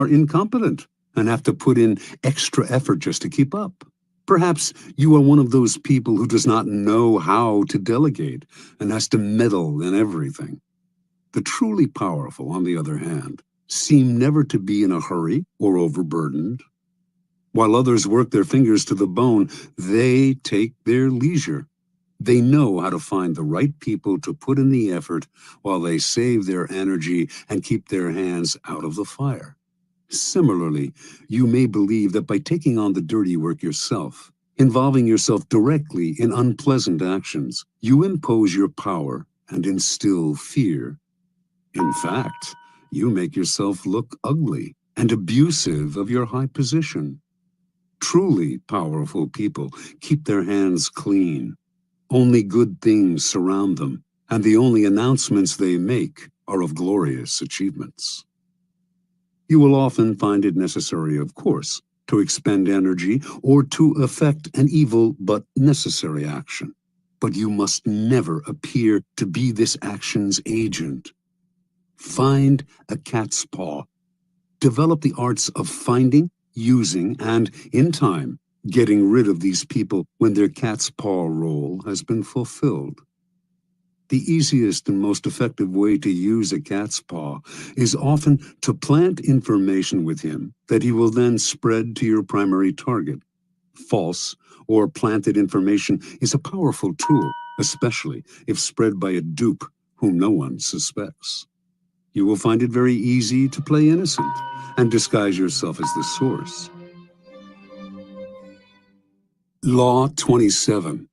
are incompetent and have to put in extra effort just to keep up. Perhaps you are one of those people who does not know how to delegate and has to meddle in everything. The truly powerful, on the other hand, seem never to be in a hurry or overburdened. While others work their fingers to the bone, they take their leisure. They know how to find the right people to put in the effort while they save their energy and keep their hands out of the fire. Similarly, you may believe that by taking on the dirty work yourself, involving yourself directly in unpleasant actions, you impose your power and instill fear. In fact, you make yourself look ugly and abusive of your high position. Truly powerful people keep their hands clean. Only good things surround them, and the only announcements they make are of glorious achievements. You will often find it necessary, of course, to expend energy or to effect an evil but necessary action. But you must never appear to be this action's agent. Find a cat's paw. Develop the arts of finding, using, and, in time, getting rid of these people when their cat's paw role has been fulfilled. The easiest and most effective way to use a cat's paw is often to plant information with him that he will then spread to your primary target. False or planted information is a powerful tool, especially if spread by a dupe whom no one suspects. You will find it very easy to play innocent and disguise yourself as the source. Law 27.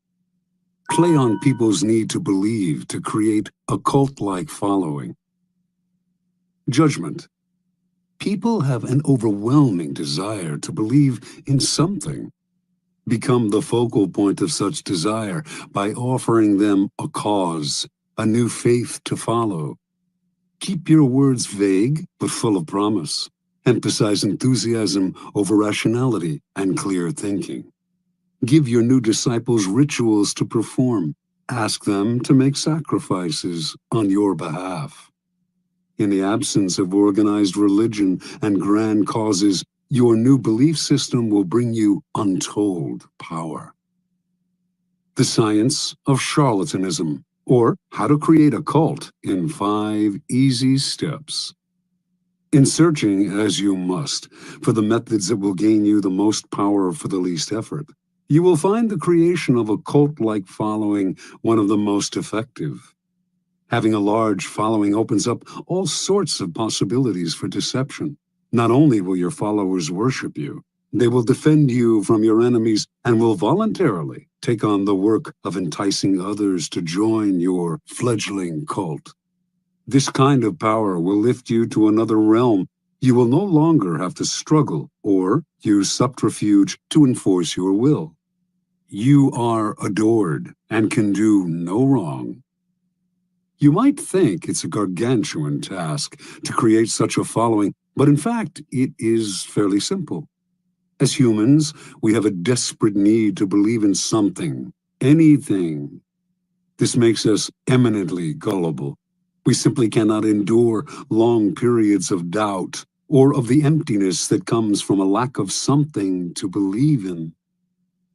Play on people's need to believe to create a cult-like following. Judgment. People have an overwhelming desire to believe in something. Become the focal point of such desire by offering them a cause, a new faith to follow. Keep your words vague but full of promise. Emphasize enthusiasm over rationality and clear thinking. Give your new disciples rituals to perform. Ask them to make sacrifices on your behalf. In the absence of organized religion and grand causes, your new belief system will bring you untold power. The Science of Charlatanism, or How to Create a Cult in 5 Easy Steps. In searching, as you must, for the methods that will gain you the most power for the least effort, you will find the creation of a cult-like following one of the most effective. Having a large following opens up all sorts of possibilities for deception. Not only will your followers worship you, they will defend you from your enemies and will voluntarily take on the work of enticing others to join your fledgling cult. This kind of power will lift you to another realm. You will no longer have to struggle or use subterfuge to enforce your will. You are adored and can do no wrong. You might think it's a gargantuan task to create such a following, but in fact, it is fairly simple. As humans, we have a desperate need to believe in something, anything. This makes us eminently gullible. We simply cannot endure long periods of doubt or of the emptiness that comes from a lack of something to believe in.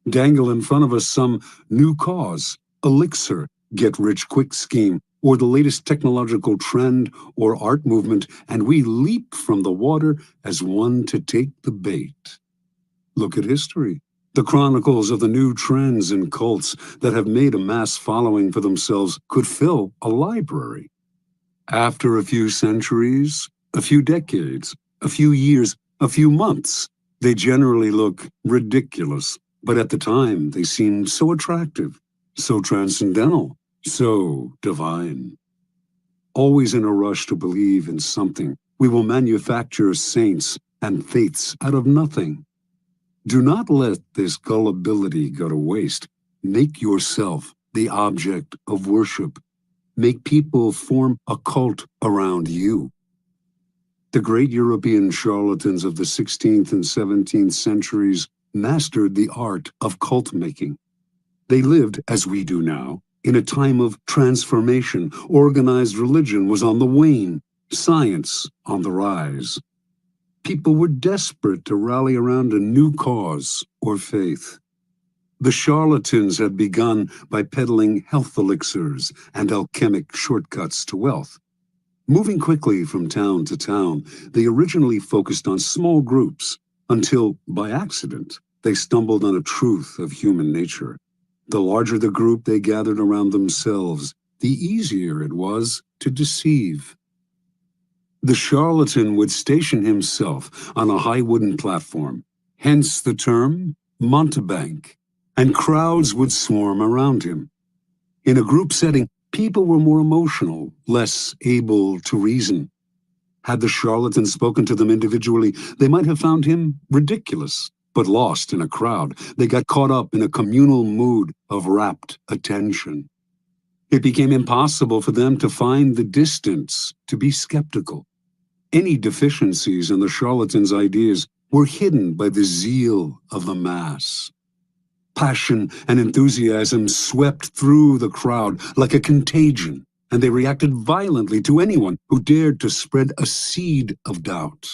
Dangle in front of us some new cause, elixir, get-rich-quick scheme, or the latest technological trend or art movement, and we leap from the water as one to take the bait. Look at history, the chronicles of the new trends and cults that have made a mass following for themselves could fill a library. After a few centuries, a few decades, a few years, a few months, they generally look ridiculous. But at the time, they seemed so attractive, so transcendental, so divine. Always in a rush to believe in something, we will manufacture saints and faiths out of nothing. Do not let this gullibility go to waste. Make yourself the object of worship. Make people form a cult around you. The great European charlatans of the 16th and 17th centuries mastered the art of cult-making. They lived, as we do now, in a time of transformation. Organized religion was on the wane, science on the rise. People were desperate to rally around a new cause or faith. The charlatans had begun by peddling health elixirs and alchemic shortcuts to wealth. Moving quickly from town to town, they originally focused on small groups until, by accident, they stumbled on a truth of human nature. The larger the group they gathered around themselves, the easier it was to deceive. The charlatan would station himself on a high wooden platform, hence the term mountebank, and crowds would swarm around him. In a group setting, people were more emotional, less able to reason. Had the charlatan spoken to them individually, they might have found him ridiculous, but lost in a crowd. They got caught up in a communal mood of rapt attention. It became impossible for them to find the distance, to be skeptical. Any deficiencies in the charlatan's ideas were hidden by the zeal of the mass. Passion and enthusiasm swept through the crowd like a contagion, and they reacted violently to anyone who dared to spread a seed of doubt.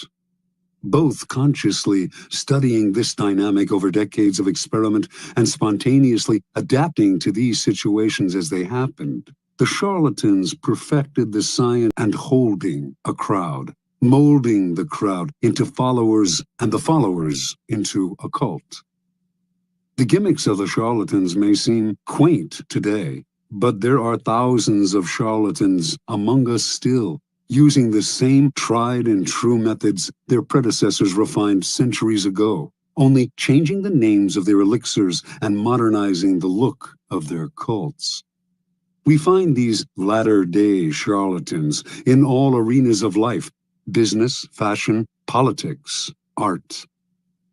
Both consciously studying this dynamic over decades of experiment and spontaneously adapting to these situations as they happened, the charlatans perfected the science and holding a crowd, molding the crowd into followers and the followers into a cult. The gimmicks of the charlatans may seem quaint today, but there are thousands of charlatans among us still, using the same tried and true methods their predecessors refined centuries ago, only changing the names of their elixirs and modernizing the look of their cults. We find these latter-day charlatans in all arenas of life: business, fashion, politics, art.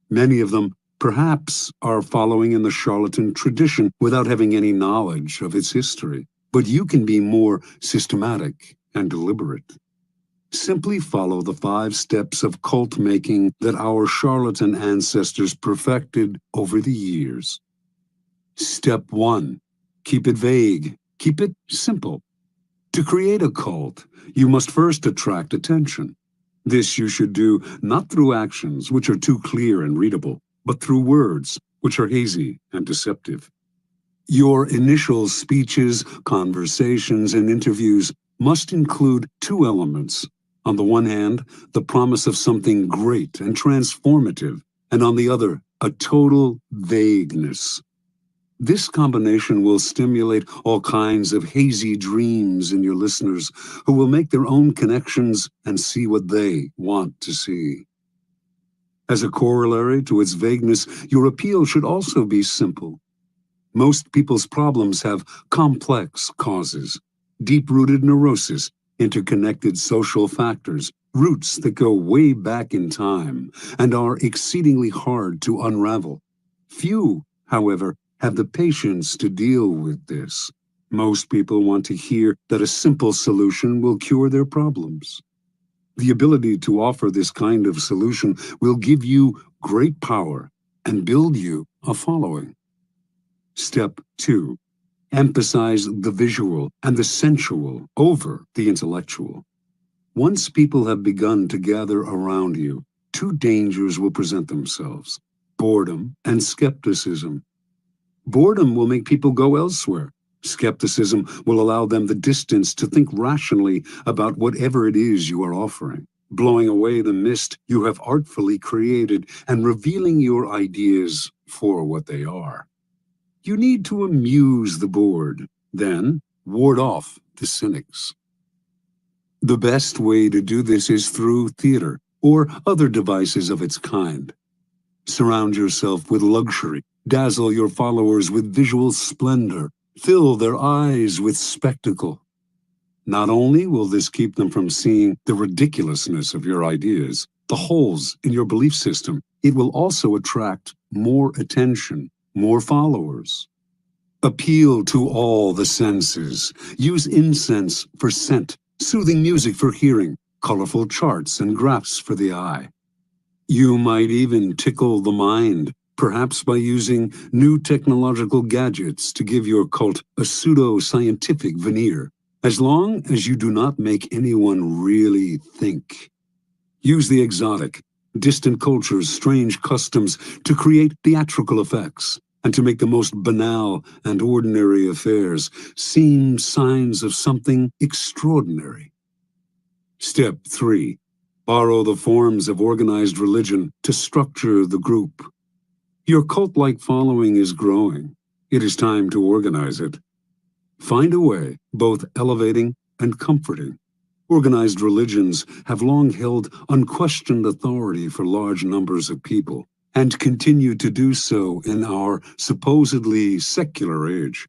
Many of them perhaps are following in the charlatan tradition without having any knowledge of its history. But you can be more systematic and deliberate. Simply follow the 5 steps of cult making that our charlatan ancestors perfected over the years. Step 1. Keep it vague. Keep it simple. To create a cult, you must first attract attention. This you should do not through actions, which are too clear and readable, but through words, which are hazy and deceptive. Your initial speeches, conversations, and interviews must include 2 elements. On the one hand, the promise of something great and transformative, and on the other, a total vagueness. This combination will stimulate all kinds of hazy dreams in your listeners, who will make their own connections and see what they want to see. As a corollary to its vagueness, your appeal should also be simple. Most people's problems have complex causes, deep-rooted neurosis, interconnected social factors, roots that go way back in time and are exceedingly hard to unravel. Few, however, have the patience to deal with this. Most people want to hear that a simple solution will cure their problems. The ability to offer this kind of solution will give you great power and build you a following. Step 2. Emphasize the visual and the sensual over the intellectual. Once people have begun to gather around you, 2 dangers will present themselves: boredom and skepticism. Boredom will make people go elsewhere. Skepticism will allow them the distance to think rationally about whatever it is you are offering, blowing away the mist you have artfully created and revealing your ideas for what they are. You need to amuse the bored, then ward off the cynics. The best way to do this is through theater or other devices of its kind. Surround yourself with luxury, dazzle your followers with visual splendor, fill their eyes with spectacle. Not only will this keep them from seeing the ridiculousness of your ideas, the holes in your belief system, it will also attract more attention, more followers. Appeal to all the senses. Use incense for scent, soothing music for hearing, colorful charts and graphs for the eye. You might even tickle the mind, perhaps by using new technological gadgets to give your cult a pseudo-scientific veneer, as long as you do not make anyone really think. Use the exotic, distant cultures, strange customs, to create theatrical effects, and to make the most banal and ordinary affairs seem signs of something extraordinary. Step 3. Borrow the forms of organized religion to structure the group. Your cult-like following is growing. It is time to organize it. Find a way, both elevating and comforting. Organized religions have long held unquestioned authority for large numbers of people, and continue to do so in our supposedly secular age.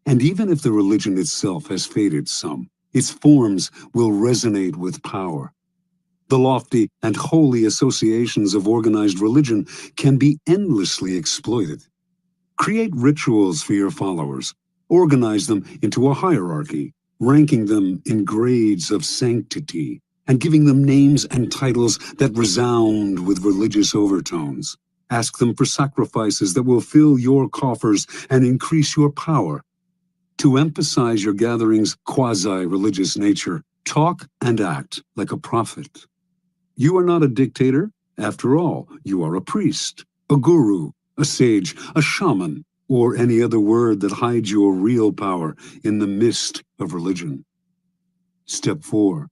And even if the religion itself has faded some, its forms will resonate with power. The lofty and holy associations of organized religion can be endlessly exploited. Create rituals for your followers. Organize them into a hierarchy, ranking them in grades of sanctity, and giving them names and titles that resound with religious overtones. Ask them for sacrifices that will fill your coffers and increase your power. To emphasize your gathering's quasi-religious nature, talk and act like a prophet. You are not a dictator. After all, you are a priest, a guru, a sage, a shaman, or any other word that hides your real power in the mist of religion. Step 4.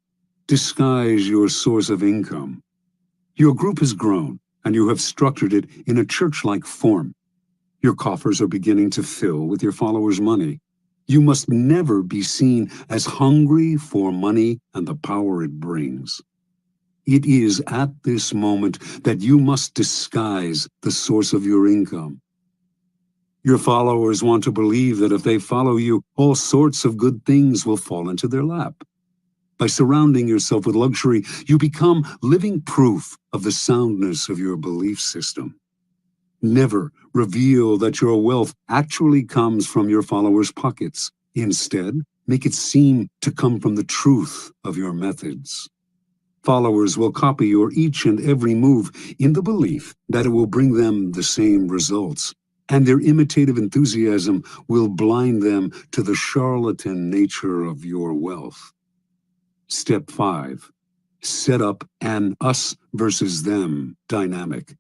Disguise your source of income. Your group has grown, and you have structured it in a church-like form. Your coffers are beginning to fill with your followers' money. You must never be seen as hungry for money and the power it brings. It is at this moment that you must disguise the source of your income. Your followers want to believe that if they follow you, all sorts of good things will fall into their lap. By surrounding yourself with luxury, you become living proof of the soundness of your belief system. Never reveal that your wealth actually comes from your followers' pockets. Instead, make it seem to come from the truth of your methods. Followers will copy your each and every move in the belief that it will bring them the same results, and their imitative enthusiasm will blind them to the charlatan nature of your wealth. Step 5. Set up an us versus them dynamic.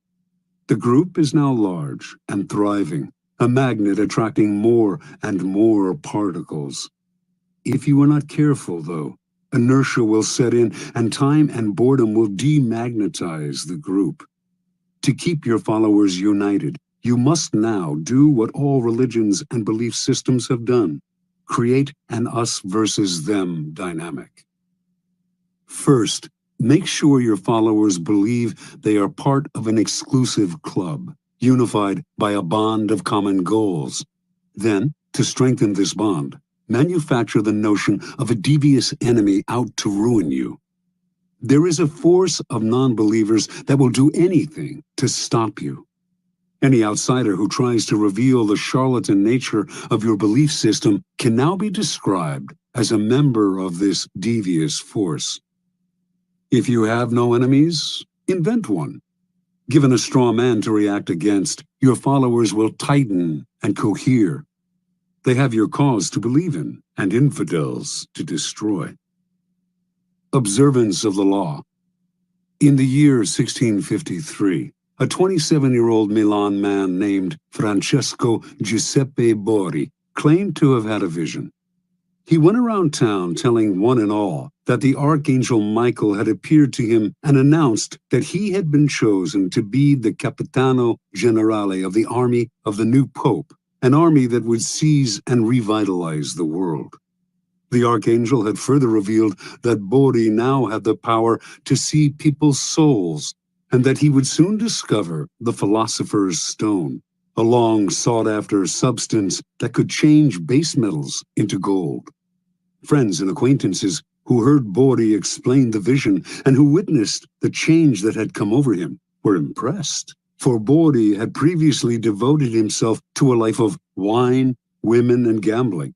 The group is now large and thriving, a magnet attracting more and more particles. If you are not careful, though, inertia will set in, and time and boredom will demagnetize the group. To keep your followers united, you must now do what all religions and belief systems have done: create an us versus them dynamic. First, make sure your followers believe they are part of an exclusive club, unified by a bond of common goals. Then, to strengthen this bond, manufacture the notion of a devious enemy out to ruin you. There is a force of non-believers that will do anything to stop you. Any outsider who tries to reveal the charlatan nature of your belief system can now be described as a member of this devious force. If you have no enemies, invent one. Given a straw man to react against, your followers will tighten and cohere. They have your cause to believe in, and infidels to destroy. Observance of the law. In the year 1653, a 27-year-old Milan man named Francesco Giuseppe Bori claimed to have had a vision. He went around town telling one and all that the Archangel Michael had appeared to him and announced that he had been chosen to be the Capitano Generale of the army of the new Pope, an army that would seize and revitalize the world. The Archangel had further revealed that Bori now had the power to see people's souls, and that he would soon discover the Philosopher's Stone, a long sought-after substance that could change base metals into gold. Friends and acquaintances who heard Bori explain the vision and who witnessed the change that had come over him were impressed, for Bori had previously devoted himself to a life of wine, women, and gambling.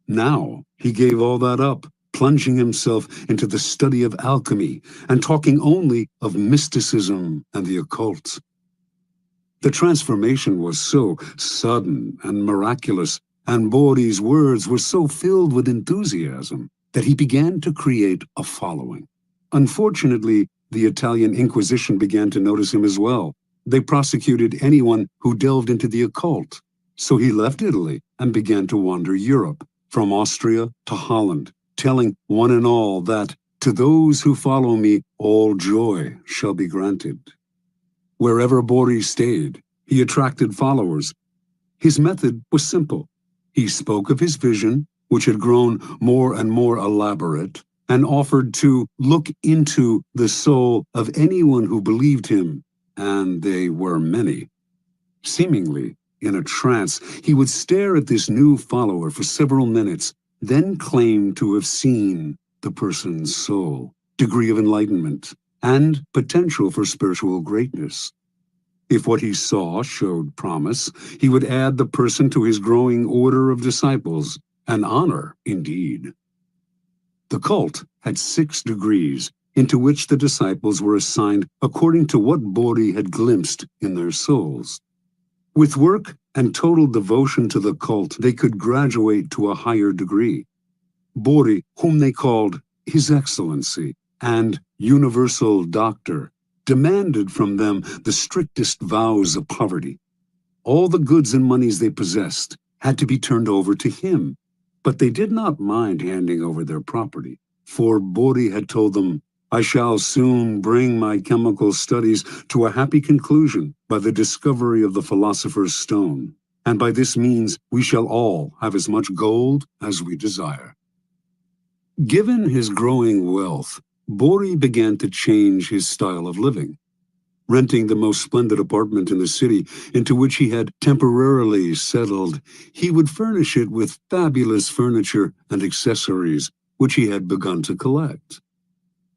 Now he gave all that up, plunging himself into the study of alchemy and talking only of mysticism and the occult. The transformation was so sudden and miraculous, and Bori's words were so filled with enthusiasm, that he began to create a following. Unfortunately, the Italian Inquisition began to notice him as well. They prosecuted anyone who delved into the occult. So he left Italy and began to wander Europe, from Austria to Holland, telling one and all that, "To those who follow me, all joy shall be granted." Wherever Borri stayed, he attracted followers. His method was simple. He spoke of his vision, which had grown more and more elaborate, and offered to look into the soul of anyone who believed him, and they were many. Seemingly in a trance, he would stare at this new follower for several minutes, then claim to have seen the person's soul, degree of enlightenment, and potential for spiritual greatness. If what he saw showed promise, he would add the person to his growing order of disciples, an honor indeed. The cult had 6 degrees, into which the disciples were assigned according to what Borri had glimpsed in their souls. With work and total devotion to the cult, they could graduate to a higher degree. Borri, whom they called His Excellency and Universal Doctor, demanded from them the strictest vows of poverty. All the goods and monies they possessed had to be turned over to him, but they did not mind handing over their property, for Borri had told them, "I shall soon bring my chemical studies to a happy conclusion by the discovery of the philosopher's stone, and by this means we shall all have as much gold as we desire." Given his growing wealth, Borri began to change his style of living. Renting the most splendid apartment in the city into which he had temporarily settled, he would furnish it with fabulous furniture and accessories, which he had begun to collect.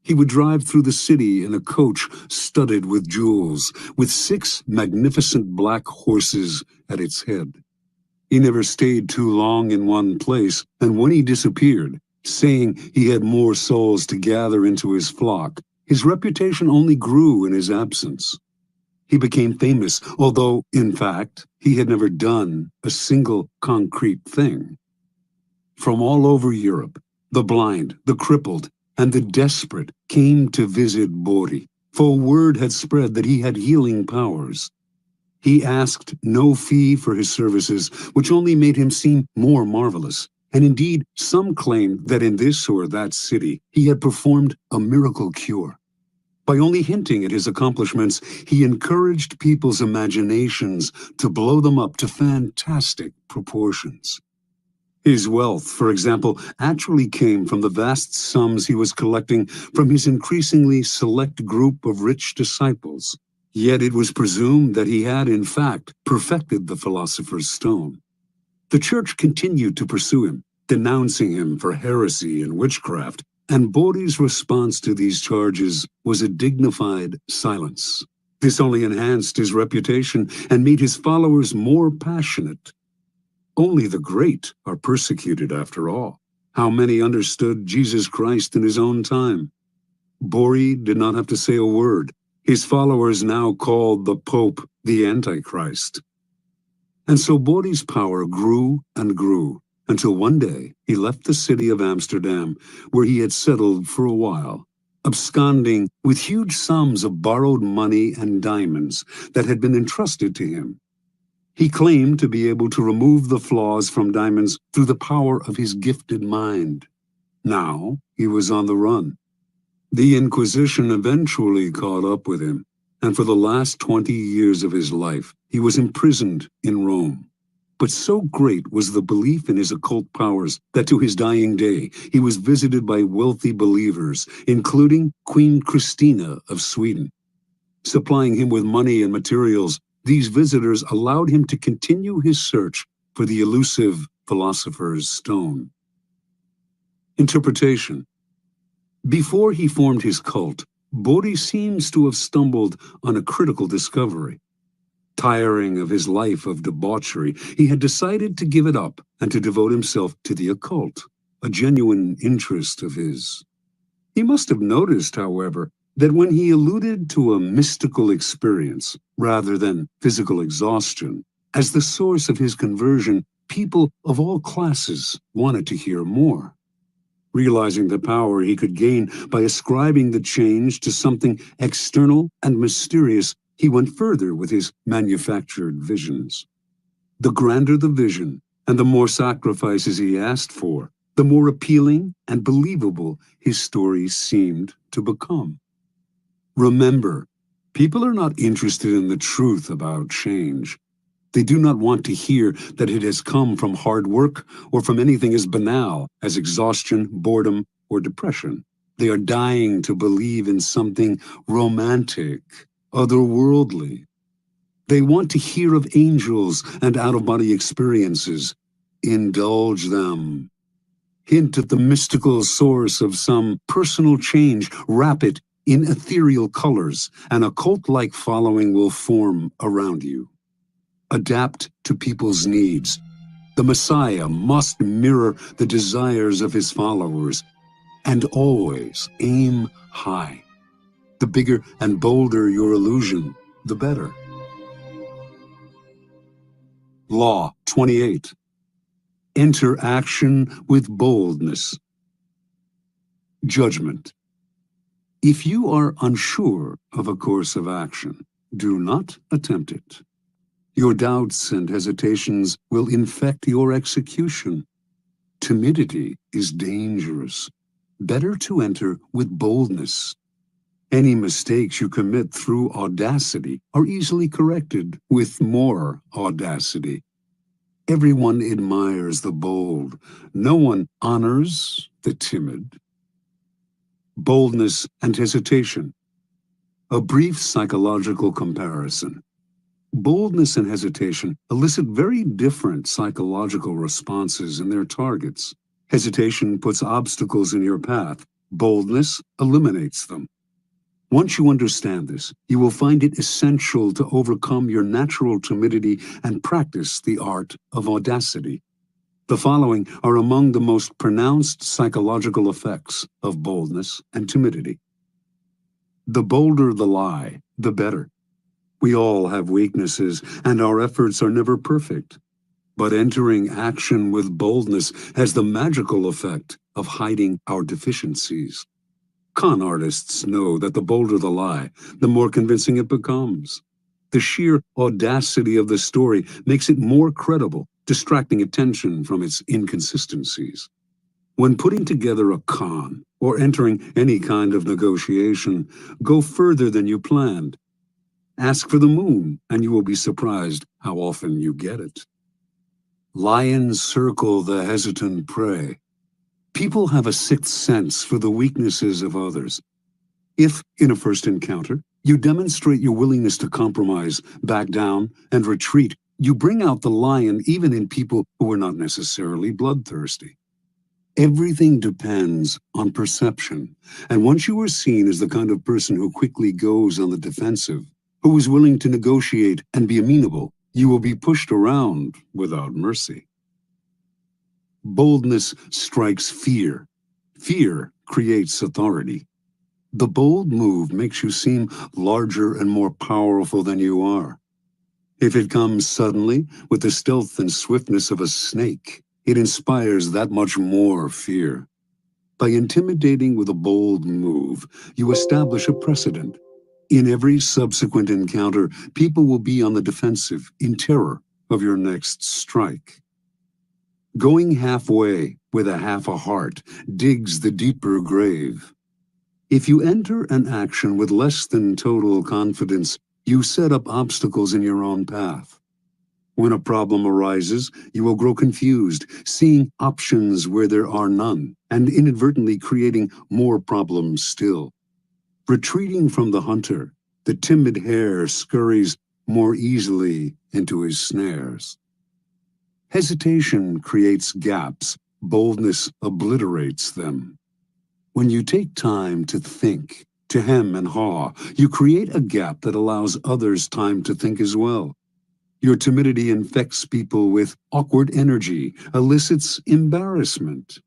He would drive through the city in a coach studded with jewels, with 6 magnificent black horses at its head. He never stayed too long in one place, and when he disappeared, saying he had more souls to gather into his flock, his reputation only grew in his absence. He became famous, although, in fact, he had never done a single concrete thing. From all over Europe, the blind, the crippled, and the desperate came to visit Borri, for word had spread that he had healing powers. He asked no fee for his services, which only made him seem more marvelous. And indeed, some claimed that in this or that city he had performed a miracle cure. By only hinting at his accomplishments, he encouraged people's imaginations to blow them up to fantastic proportions. His wealth, for example, actually came from the vast sums he was collecting from his increasingly select group of rich disciples. Yet it was presumed that he had, in fact, perfected the philosopher's stone. The church continued to pursue him, denouncing him for heresy and witchcraft, and Borri's response to these charges was a dignified silence. This only enhanced his reputation and made his followers more passionate. Only the great are persecuted, after all. How many understood Jesus Christ in his own time? Borri did not have to say a word. His followers now called the Pope the Antichrist. And so Borri's power grew and grew, until one day he left the city of Amsterdam, where he had settled for a while, absconding with huge sums of borrowed money and diamonds that had been entrusted to him. He claimed to be able to remove the flaws from diamonds through the power of his gifted mind. Now he was on the run. The Inquisition eventually caught up with him, and for the last 20 years of his life, he was imprisoned in Rome. But so great was the belief in his occult powers that to his dying day, he was visited by wealthy believers, including Queen Christina of Sweden. Supplying him with money and materials, these visitors allowed him to continue his search for the elusive philosopher's stone. Interpretation. Before he formed his cult, Borri seems to have stumbled on a critical discovery. Tiring of his life of debauchery, he had decided to give it up and to devote himself to the occult, a genuine interest of his. He must have noticed, however, that when he alluded to a mystical experience, rather than physical exhaustion, as the source of his conversion, people of all classes wanted to hear more. Realizing the power he could gain by ascribing the change to something external and mysterious, he went further with his manufactured visions. The grander the vision, and the more sacrifices he asked for, the more appealing and believable his stories seemed to become. Remember, people are not interested in the truth about change. They do not want to hear that it has come from hard work or from anything as banal as exhaustion, boredom, or depression. They are dying to believe in something romantic, otherworldly. They want to hear of angels and out-of-body experiences. Indulge them. Hint at the mystical source of some personal change. Wrap it in ethereal colors. An occult-like following will form around you. Adapt to people's needs. The Messiah must mirror the desires of his followers. And always aim high. The bigger and bolder your illusion, the better. Law 28. Enter action with boldness. Judgment. If you are unsure of a course of action, do not attempt it. Your doubts and hesitations will infect your execution. Timidity is dangerous. Better to enter with boldness. Any mistakes you commit through audacity are easily corrected with more audacity. Everyone admires the bold. No one honors the timid. Boldness and hesitation. A brief psychological comparison. Boldness and hesitation elicit very different psychological responses in their targets. Hesitation puts obstacles in your path. Boldness eliminates them. Once you understand this, you will find it essential to overcome your natural timidity and practice the art of audacity. The following are among the most pronounced psychological effects of boldness and timidity. The bolder the lie, the better. We all have weaknesses, and our efforts are never perfect. But entering action with boldness has the magical effect of hiding our deficiencies. Con artists know that the bolder the lie, the more convincing it becomes. The sheer audacity of the story makes it more credible, distracting attention from its inconsistencies. When putting together a con or entering any kind of negotiation, go further than you planned. Ask for the moon, and you will be surprised how often you get it. Lions circle the hesitant prey. People have a sixth sense for the weaknesses of others. If, in a first encounter, you demonstrate your willingness to compromise, back down, and retreat, you bring out the lion even in people who are not necessarily bloodthirsty. Everything depends on perception, and once you are seen as the kind of person who quickly goes on the defensive, who is willing to negotiate and be amenable, you will be pushed around without mercy. Boldness strikes fear. Fear creates authority. The bold move makes you seem larger and more powerful than you are. If it comes suddenly, with the stealth and swiftness of a snake, it inspires that much more fear. By intimidating with a bold move, you establish a precedent. In every subsequent encounter, people will be on the defensive, in terror of your next strike. Going halfway with a half a heart digs the deeper grave. If you enter an action with less than total confidence, you set up obstacles in your own path. When a problem arises, you will grow confused, seeing options where there are none, and inadvertently creating more problems still. Retreating from the hunter, the timid hare scurries more easily into his snares. Hesitation creates gaps, boldness obliterates them. When you take time to think, to hem and haw, you create a gap that allows others time to think as well. Your timidity infects people with awkward energy, elicits embarrassment.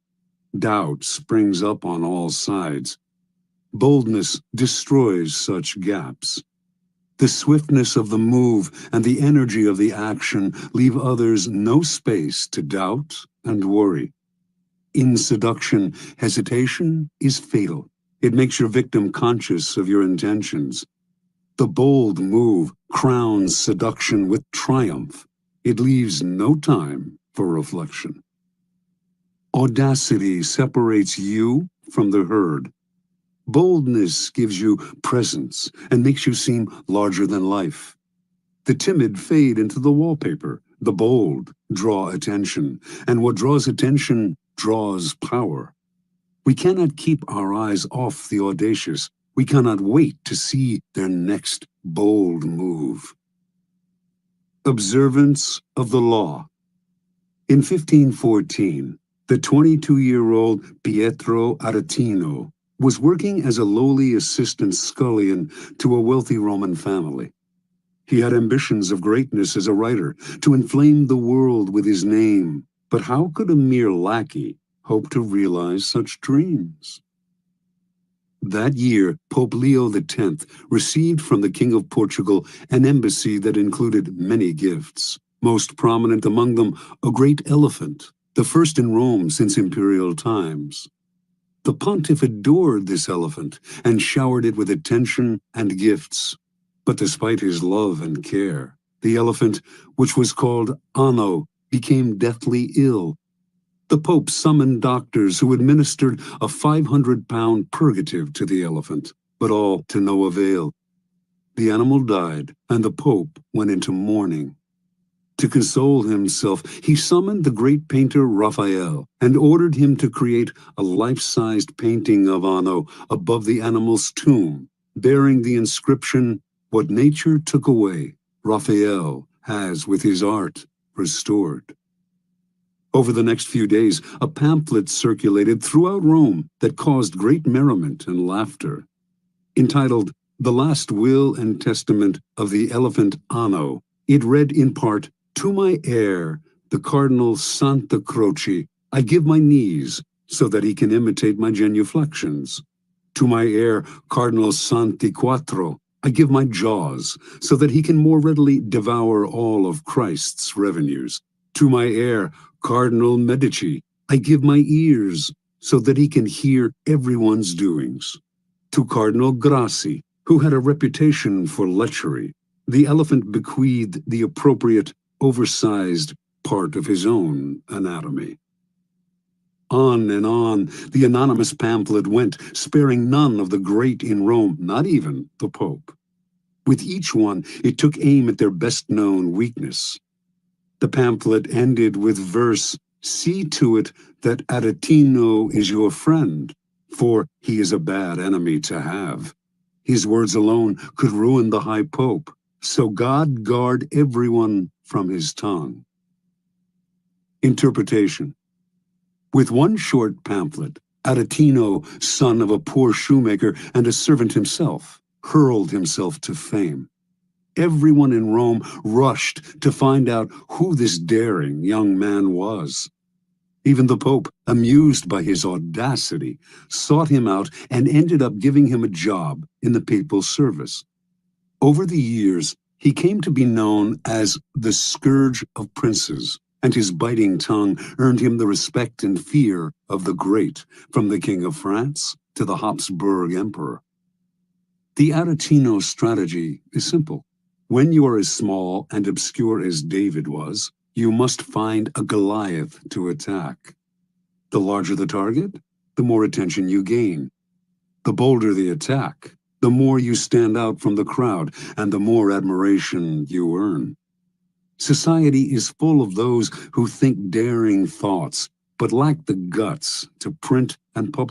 Doubt springs up on all sides. Boldness destroys such gaps. The swiftness of the move and the energy of the action leave others no space to doubt and worry. In seduction, hesitation is fatal. It makes your victim conscious of your intentions. The bold move crowns seduction with triumph. It leaves no time for reflection. Audacity separates you from the herd. Boldness gives you presence and makes you seem larger than life. The timid fade into the wallpaper. The bold draw attention, and what draws attention draws power. We cannot keep our eyes off the audacious. We cannot wait to see their next bold move. Observance of the law. In 1514, the 22-year-old Pietro Aretino was working as a lowly assistant scullion to a wealthy Roman family. He had ambitions of greatness as a writer, to inflame the world with his name. But how could a mere lackey hope to realize such dreams? That year, Pope Leo X received from the King of Portugal an embassy that included many gifts. Most prominent among them, a great elephant, the first in Rome since imperial times. The pontiff adored this elephant and showered it with attention and gifts. But despite his love and care, the elephant, which was called Anno, became deathly ill. The Pope summoned doctors who administered a 500-pound purgative to the elephant, but all to no avail. The animal died, and the Pope went into mourning. To console himself, he summoned the great painter Raphael and ordered him to create a life-sized painting of Anno above the animal's tomb, bearing the inscription, "What nature took away, Raphael has with his art restored." Over the next few days, a pamphlet circulated throughout Rome that caused great merriment and laughter. Entitled, "The Last Will and Testament of the Elephant Anno," it read in part, "To my heir, the Cardinal Santa Croce, I give my knees so that he can imitate my genuflections. To my heir, Cardinal Santi Quattro, I give my jaws so that he can more readily devour all of Christ's revenues. To my heir, Cardinal Medici, I give my ears so that he can hear everyone's doings. To Cardinal Grassi, who had a reputation for lechery, the elephant bequeathed the appropriate, oversized part of his own anatomy." On and on the anonymous pamphlet went, sparing none of the great in Rome, not even the Pope. With each one, it took aim at their best-known weakness. The pamphlet ended with verse, "See to it that Aretino is your friend, for he is a bad enemy to have. His words alone could ruin the High Pope, so God guard everyone from his tongue." Interpretation. With one short pamphlet, Aretino, son of a poor shoemaker and a servant himself, hurled himself to fame. Everyone in Rome rushed to find out who this daring young man was. Even the Pope, amused by his audacity, sought him out and ended up giving him a job in the papal service. Over the years, he came to be known as the Scourge of Princes, and his biting tongue earned him the respect and fear of the great, from the King of France to the Habsburg Emperor. The Aretino strategy is simple. When you are as small and obscure as David was, you must find a Goliath to attack. The larger the target, the more attention you gain. The bolder the attack, the more you stand out from the crowd, and the more admiration you earn. Society is full of those who think daring thoughts, but lack the guts to print and publish